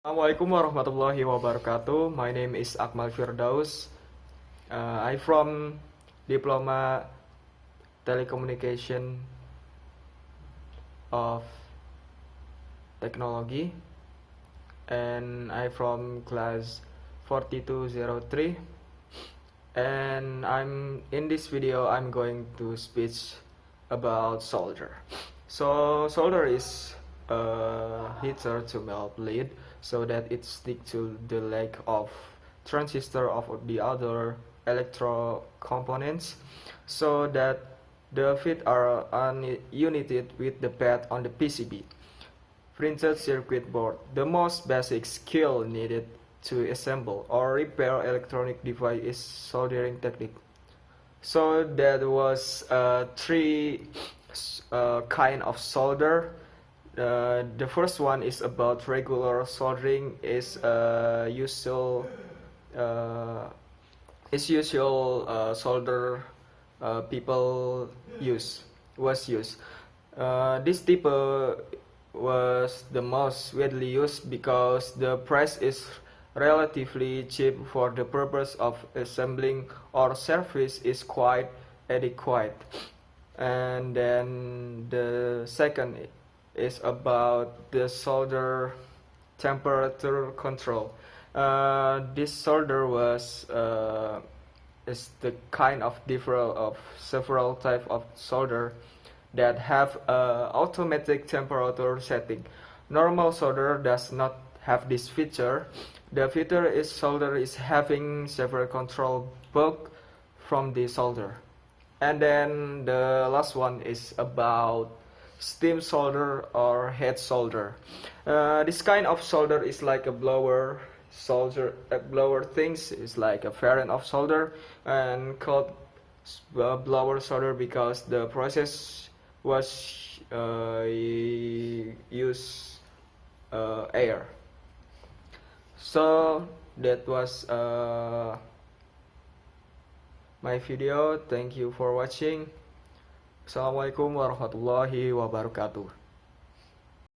Assalamualaikum warahmatullahi wabarakatuh. My name is Akmal Firdaus. I'm from Diploma Telecommunication of Technology, and I'm from class 4203. And I'm in this video. I'm going to speak about solder. So solder is a heater to melt lead so that it stick to the leg of transistor of the other electro components, so that the fit are united with the pad on the PCB. Printed circuit board, the most basic skill needed to assemble or repair electronic device is soldering technique. So that was three kind of solder. The first one is about regular soldering. Uh, is usual solder people was used. This type was the most widely used because the price is relatively cheap for the purpose of assembling or service is quite adequate. And then the second is about the solder temperature control. This solder is the kind of different of several type of solder that have automatic temperature setting. Normal solder does not have this feature. The feature is solder is having several control bulk from the solder. And then the last one is about steam solder or head solder. This kind of solder is like a blower solder. Blower things is like a variant of solder and called blower solder because the process was use air. So that was my video. Thank you for watching. Assalamualaikum warahmatullahi wabarakatuh.